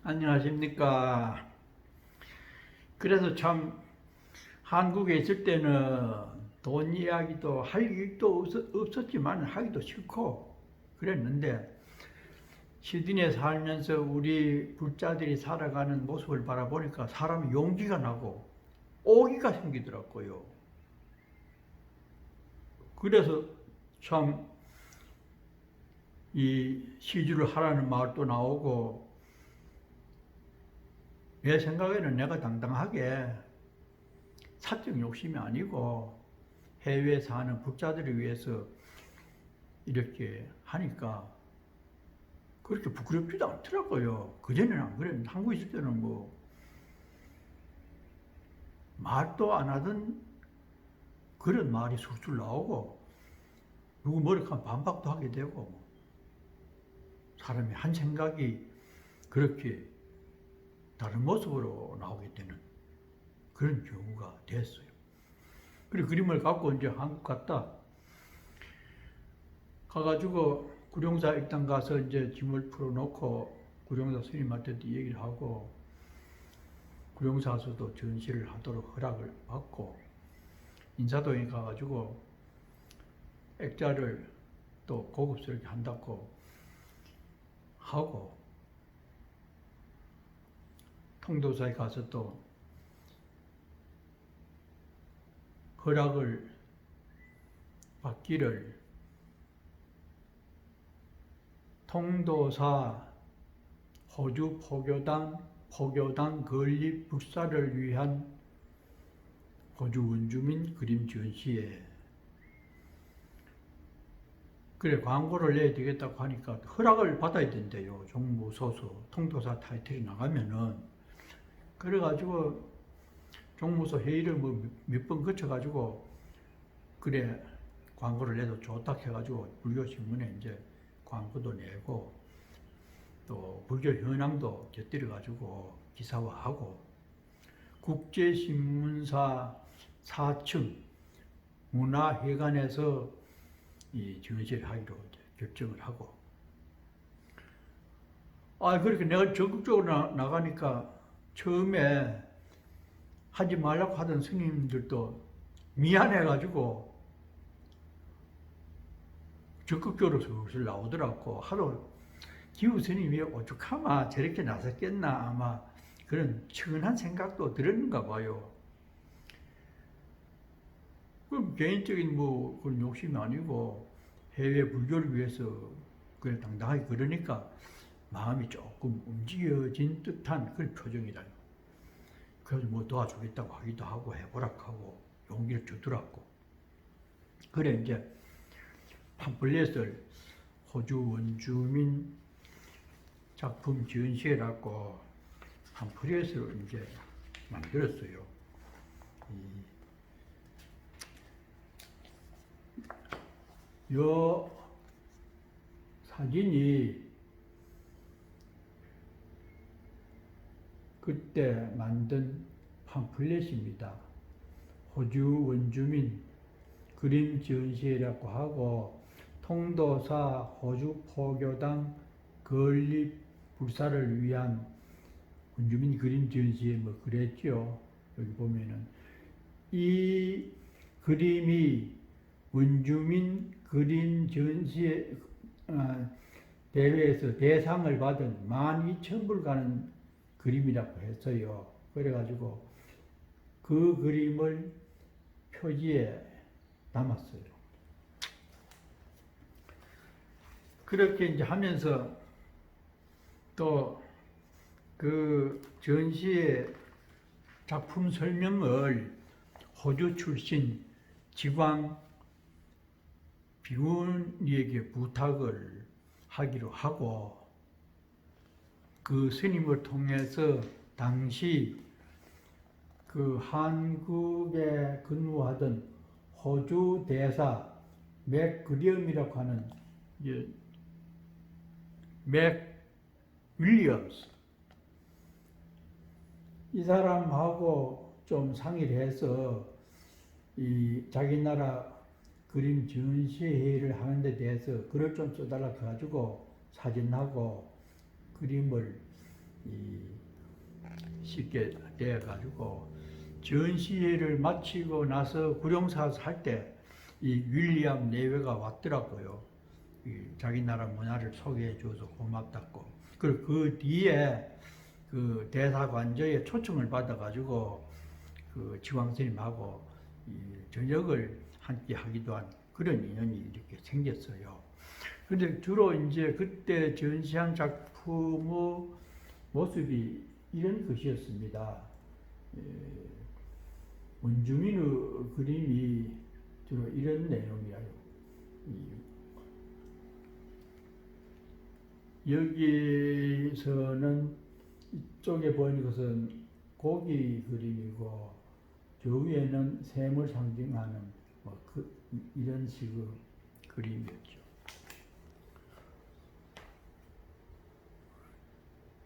안녕하십니까. 그래서 참 한국에 있을 때는 돈 이야기도 할 일도 없었지만 하기도 싫고 그랬는데, 시드니에 살면서 우리 불자들이 살아가는 모습을 바라보니까 사람이 용기가 나고 오기가 생기더라고요. 그래서 참 이 시주를 하라는 말도 나오고, 내 생각에는 내가 당당하게 사적 욕심이 아니고 해외에 사는 불자들을 위해서 이렇게 하니까 그렇게 부끄럽지도 않더라고요. 그전에는 안 그랬는데, 한국에 있을 때는 뭐 말도 안 하던 그런 말이 술술 나오고, 누구 머리카락 반박도 하게 되고, 사람이 한 생각이 그렇게 다른 모습으로 나오게 되는 그런 경우가 됐어요. 그리고 그림을 갖고 이제 한국 가가지고 구룡사 일단 가서 이제 짐을 풀어놓고 구룡사 스님한테도 얘기를 하고, 구룡사에서도 전시를 하도록 허락을 받고, 인사동에 가가지고 액자를 또 고급스럽게 한다고 하고, 통도사에 가서 또 허락을 받기를 통도사 호주 포교단 건립 불사를 위한 호주 원주민 그림 전시회, 그래 광고를 내야 되겠다고 하니까 허락을 받아야 된대요. 종무소서 통도사 타이틀이 나가면은. 그래가지고 종무소 회의를 뭐 몇 번 거쳐가지고, 그래 광고를 내도 좋다 해가지고 불교신문에 이제 광고도 내고, 또 불교 현황도 곁들여 가지고 기사화하고 국제신문사 4층 문화회관에서 이 전시를 하기로 이제 결정을 하고, 그렇게 내가 적극적으로 나가니까 처음에 하지 말라고 하던 스님들도 미안해가지고 적극적으로 슬슬 나오더라고. 하도 기우 스님이 오죽하마 저렇게 나섰겠나, 아마 그런 측은한 생각도 들었는가 봐요. 그럼 개인적인 뭐 그런 욕심이 아니고 해외 불교를 위해서 그래 당당하게 그러니까 마음이 조금 움직여진 듯한 그런 표정이다. 그래서 뭐 도와주겠다고 하기도 하고 해보라고 용기를 주더라고. 그래 이제 팜플렛을 호주 원주민 작품 전시회라고 팜플렛을 이제 만들었어요. 요 사진이 그때 만든 팜플렛입니다. 호주 원주민 그림 전시회라고 하고 통도사 호주 포교당 건립 불사를 위한 원주민 그림 전시회 뭐 그랬죠. 여기 보면은 이 그림이 원주민 그림 전시회 대회에서 대상을 받은 12,000불 가는 그림이라고 했어요. 그래가지고 그 그림을 표지에 담았어요. 그렇게 이제 하면서 또 그 전시회 작품 설명을 호주 출신 지광 비구니에게 부탁을 하기로 하고, 그 스님을 통해서 당시 그 한국에 근무하던 호주 대사 맥그리엄이라고 하는 맥 윌리엄스, 이 사람하고 좀 상의를 해서 이 자기 나라 그림 전시회를 하는 데 대해서 글을 좀 써달라고 해가지고 사진하고 그림을 쉽게 내가지고 전시회를 마치고 나서 구룡사에서 할 때 이 윌리엄 내외가 왔더라고요. 자기 나라 문화를 소개해 줘서 고맙다고. 그리고 그 뒤에 그 대사관저에 초청을 받아가지고 그 지광스님하고 저녁을 함께 하기도 한 그런 인연이 이렇게 생겼어요. 근데 주로 이제 그때 전시한 작품의 모습이 이런 것이었습니다. 원주민의 그림이 주로 이런 내용이에요. 여기서는 이쪽에 보이는 것은 고기 그림이고 저 위에는 샘을 상징하는 뭐 이런 식의 그림이었죠.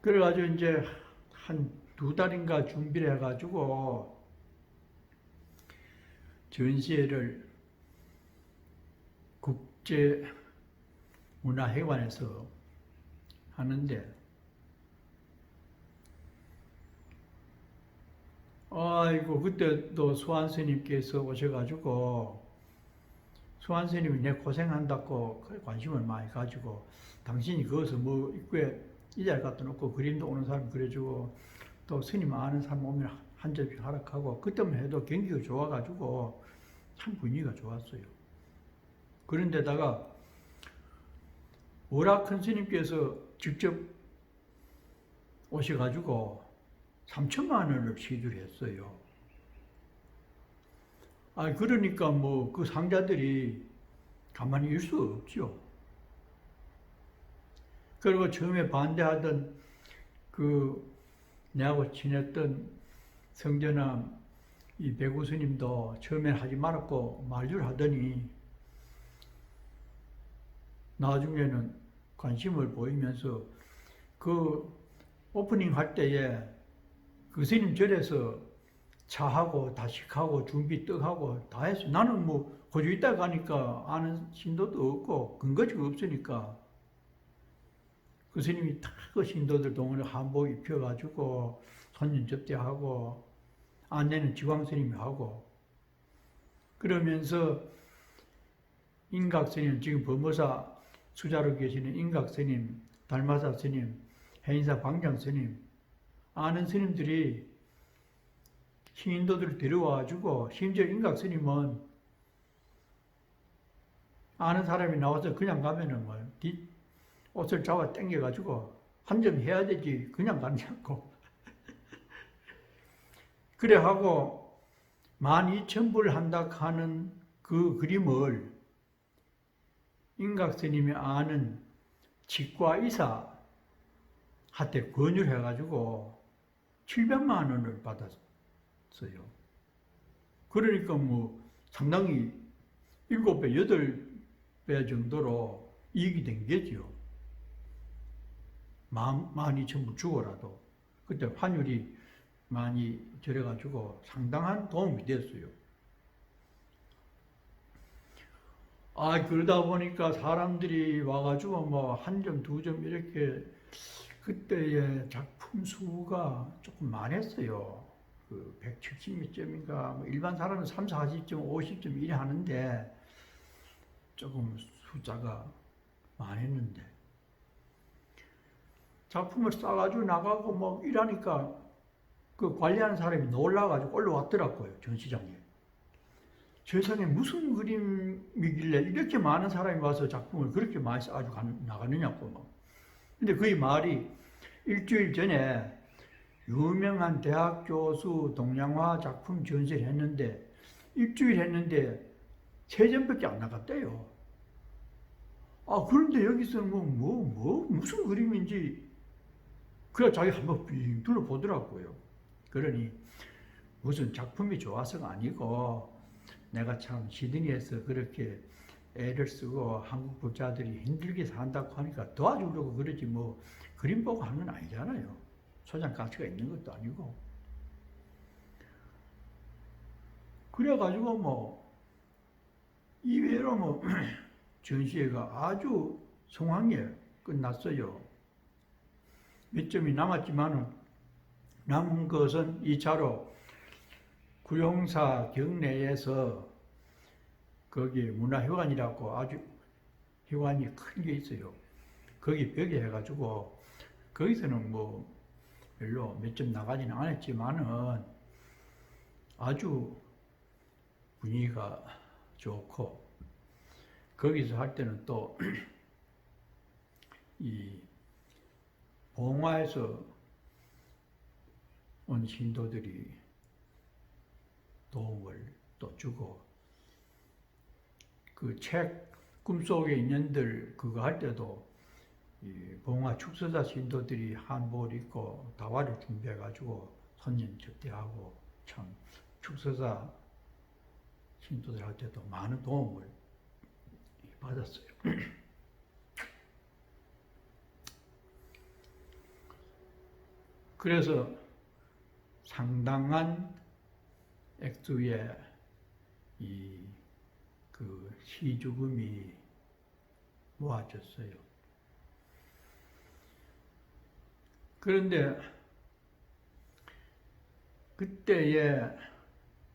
그래가지고 이제 한 2달인가 준비를 해가지고 전시회를 국제문화회관에서 하는데, 아이고 그때 또 수환 스님께서 오셔가지고 수환 스님이 내 고생한다고 관심을 많이 가지고, 당신이 거기서 뭐 입구에 의자를 갖다 놓고 그림도 오는 사람 그려주고 또 스님 아는 사람 오면 한 접시 하락하고, 그때만 해도 경기가 좋아가지고 참 분위기가 좋았어요. 그런데다가 오락큰 스님께서 직접 오셔가지고 3천만 원을 시주를 했어요. 그러니까 뭐 그 상자들이 가만히 있을 수 없죠. 그리고 처음에 반대하던 그 내하고 친했던 성전함 이 배구 스님도 처음엔 하지 말았고 말줄 하더니 나중에는 관심을 보이면서 그 오프닝 할 때에 그 스님 절에서 차하고 다식하고 준비 떡하고 다 했어요. 나는 뭐 호주 있다 가니까 아는 신도도 없고 근거지가 없으니까 그 스님이 다 그 신도들 동원해 한복 입혀가지고 손님 접대하고 안내는 지광 스님이 하고 그러면서 인각 스님, 지금 법무사 수자로 계시는 인각 스님, 달마사 스님, 해인사 방장 스님, 아는 스님들이 신인도들을 데려와가지고, 심지어 인각 스님은 아는 사람이 나와서 그냥 가면은 뭐, 옷을 잡아 당겨가지고, 한 점 해야 되지, 그냥 가지 않고. 그래 하고, 12,000불 한다 하는 그 그림을 인각 스님이 아는 치과의사한테 권유를 해가지고 700만 원을 받았어요. 그러니까 뭐 상당히 7배, 8배 정도로 이익이 된 게지요. 12,000불 주고라도. 그때 환율이 많이 저래가지고 상당한 도움이 됐어요. 그러다 보니까 사람들이 와가지고 뭐 한 점, 두 점 이렇게 그때의 작품 수가 조금 많았어요. 그 170몇 점인가, 뭐 일반 사람은 3, 40점, 50점 이래 하는데 조금 숫자가 많았는데 작품을 싸가지고 나가고 뭐 이러니까 그 관리하는 사람이 놀라가지고 올라왔더라고요, 전시장에. 세상에 무슨 그림이길래 이렇게 많은 사람이 와서 작품을 그렇게 많이 싸가지고 나가느냐고. 근데 그의 말이 일주일 전에 유명한 대학 교수 동양화 작품 전시를 했는데 일주일 했는데 3점밖에 안 나갔대요. 그런데 여기서는 무슨 그림인지 그래 자기 한번 빙 둘러보더라고요. 그러니 무슨 작품이 좋아서가 아니고 내가 참 시드니에서 그렇게 애를 쓰고 한국 부자들이 힘들게 산다고 하니까 도와주려고 그러지 뭐 그림 보고 하는 건 아니잖아요. 소장 가치가 있는 것도 아니고. 그래가지고 뭐 이외로 뭐 전시회가 아주 성황리에 끝났어요. 몇 점이 남았지만은 남은 것은 2차로 구룡사 경내에서 거기 문화회관이라고 아주 회관이 큰 게 있어요. 거기 벽에 해가지고 거기서는 뭐 별로 몇 점 나가지는 않았지만은 아주 분위기가 좋고 거기서 할 때는 또 이 봉화에서 온 신도들이 도움을 또 주고 그 책 꿈속의 인연들 그거 할 때도 이 봉화 축서사 신도들이 한복을 입고 다화를 준비해가지고 손님 접대하고 참 축서사 신도들 할 때도 많은 도움을 받았어요. 그래서 상당한 액수의 그 시주금이 모아졌어요. 그런데 그때에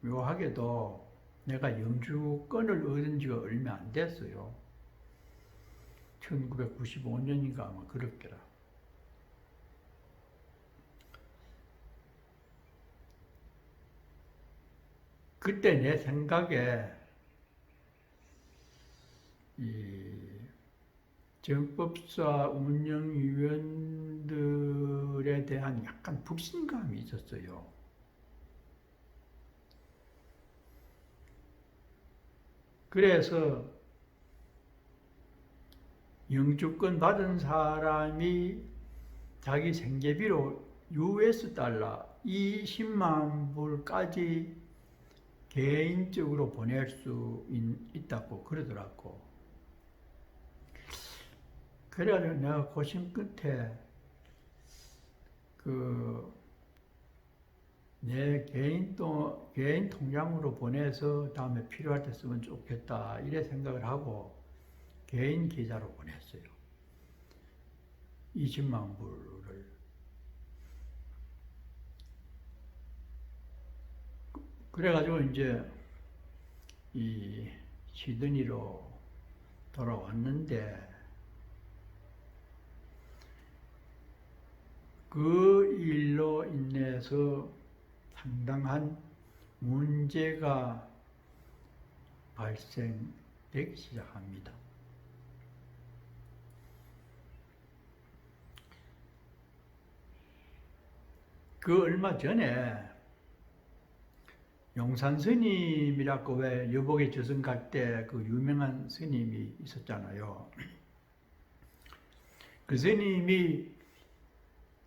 묘하게도 내가 영주권을 얻은 지가 얼마 안 됐어요. 1995년인가 아마 그렇게라. 그때 내 생각에 이 정법사 운영위원들에 대한 약간 불신감이 있었어요. 그래서 영주권 받은 사람이 자기 생계비로 US 달러 20만 불까지 개인적으로 보낼 수 있다고 그러더라고. 그래가지고 내가 고심 끝에 그 내 개인 통장으로 보내서 다음에 필요할 때 쓰면 좋겠다 이래 생각을 하고 개인 계좌로 보냈어요. 20만 불을. 그래가지고 이제 이 시드니로 돌아왔는데 그 일로 인해서 상당한 문제가 발생되기 시작합니다. 그 얼마 전에 용산 스님이라고 왜 여복의 저승 갈 때 그 유명한 스님이 있었잖아요. 그 스님이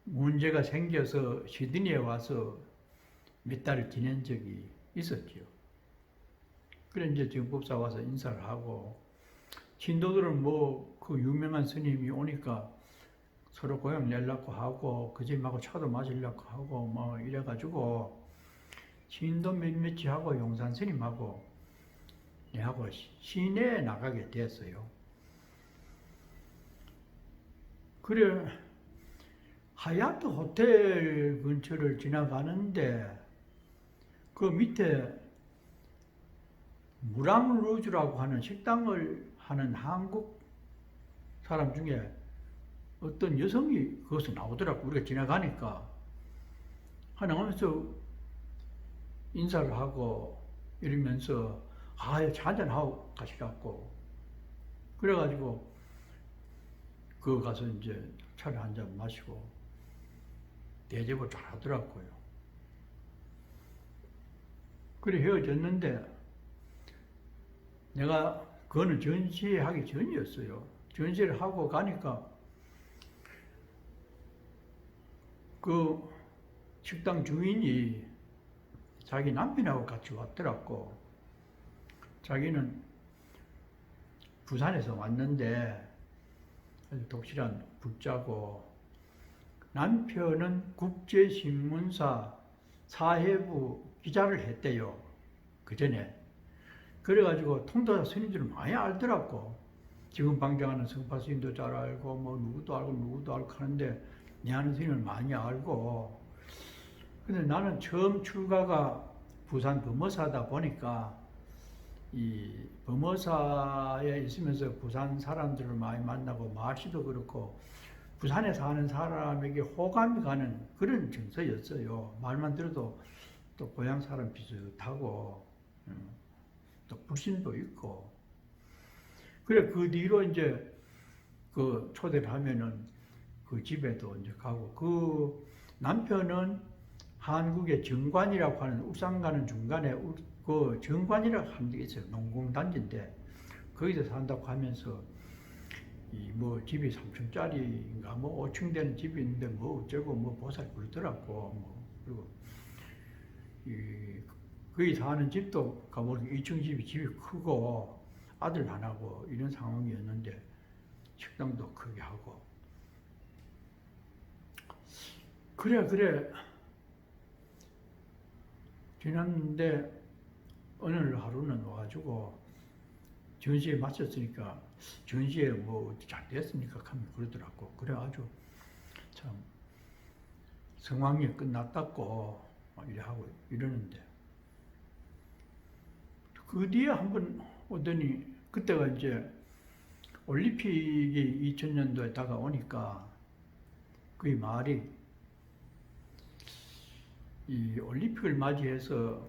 문제가 생겨서 시드니에 와서 몇 달을 지낸 적이 있었죠. 그래 이제 정법사 와서 인사를 하고 신도들은 뭐 그 유명한 스님이 오니까 서로 고향 내려고 하고 그 집하고 차도 마시려고 하고 뭐 이래가지고 신도 몇몇이 하고 용산 스님하고 내하고 시내에 나가게 됐어요. 그래 하얏트 호텔 근처를 지나가는데 그 밑에 무랑루즈라고 하는 식당을 하는 한국 사람 중에 어떤 여성이 거기서 나오더라고. 우리가 지나가니까 하면서 인사를 하고 이러면서 차 한잔하고 가시라고 그래가지고 그 가서 이제 차를 한잔 마시고 대접을 잘 하더라고요. 그래 헤어졌는데 내가 그거는 전시하기 전이었어요. 전시를 하고 가니까 그 식당 주인이 자기 남편하고 같이 왔더라고. 자기는 부산에서 왔는데 아주 독실한 부자고 남편은 국제신문사 사회부 기자를 했대요. 그 전에. 그래가지고 통도사 스님들을 많이 알더라고. 지금 방장하는 성파 스님도 잘 알고 뭐 누구도 알고 하는데 내 아는 스님을 많이 알고. 근데 나는 처음 출가가 부산 범어사다 보니까 이 범어사에 있으면서 부산 사람들을 많이 만나고 말씨도 그렇고 부산에 사는 사람에게 호감이 가는 그런 정서였어요. 말만 들어도 또 고향 사람 비슷하고 또 불신도 있고. 그래 그 뒤로 이제 그 초대를 하면은 그 집에도 이제 가고 그 남편은 한국의 정관이라고 하는 울산 가는 중간에 그 정관이라고 하는 게 있어요. 농공단지인데 거기서 산다고 하면서 이 뭐 집이 3층짜리인가 뭐 5층 되는 집이 있는데 뭐 어쩌고 뭐 보살 그러더라고. 뭐 그리고 이 거기 사는 집도 가보니까 2층 집이 크고 아들 하나고 이런 상황이었는데 식당도 크게 하고 그래 지났는데 어느 하루는 와가지고 전시회 마쳤으니까 전시회 뭐 잘 됐습니까? 하면 그러더라고. 그래 아주 참 성황리 끝났다고 이래 하고 이러는데 그 뒤에 한번 오더니 그때가 이제 올림픽이 2000년도에 다가오니까 그 말이 이 올림픽을 맞이해서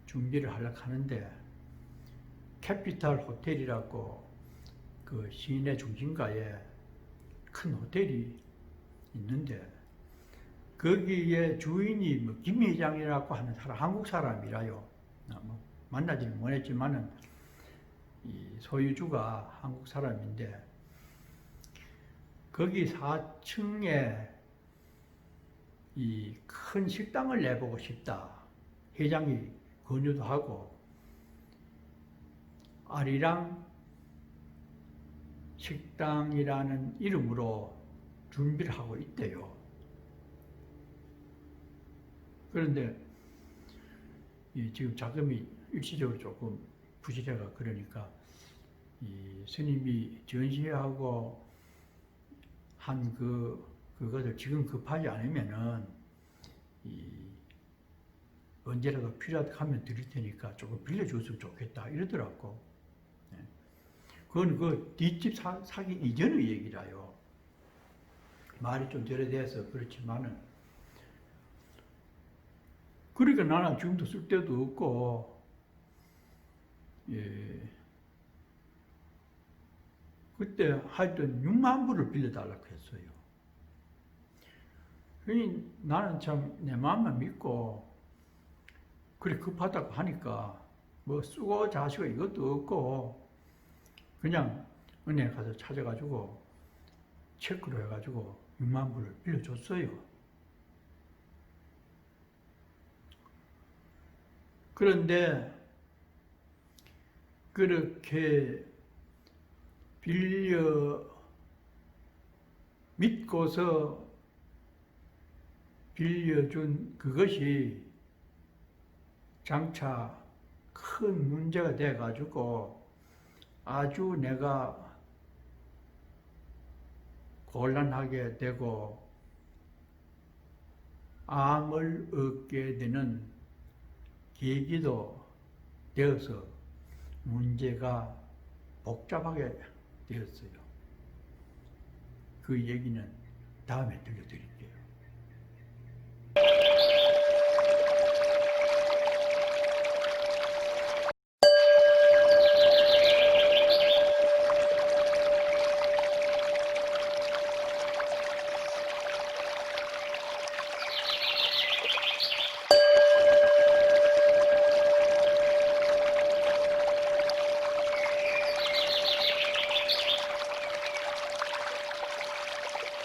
준비를 하려고 하는데 캐피탈 호텔이라고 그 시내 중심가에 큰 호텔이 있는데 거기에 주인이 뭐 김 회장이라고 하는 사람, 한국 사람이라요. 뭐 만나지는 못했지만은 이 소유주가 한국 사람인데 거기 4층에 이 큰 식당을 내보고 싶다. 회장이 권유도 하고 아리랑 식당이라는 이름으로 준비를 하고 있대요. 그런데 지금 자금이 일시적으로 조금 부실해가 그러니까 이 스님이 전시하고 한 그것을 지금 급하지 않으면은 언제라도 필요하면 드릴 테니까 조금 빌려줬으면 좋겠다 이러더라고. 그건 그 뒷집 사기 이전의 얘기라요. 말이 좀 저래돼서 그렇지만은 그러니까 나는 지금도 쓸 데도 없고 그때 하여튼 6만 불을 빌려달라고 했어요. 그러니 나는 참 내 마음만 믿고 그래 급하다고 하니까 뭐 쓰고 자시고 이것도 없고 그냥 은행 가서 찾아가지고 체크로 해가지고 6만 불을 빌려줬어요. 그런데 그렇게 빌려 믿고서 빌려준 그것이 장차 큰 문제가 돼가지고 아주 내가 곤란하게 되고 암을 얻게 되는 계기도 되어서 문제가 복잡하게 되었어요. 그 얘기는 다음에 들려드릴게요.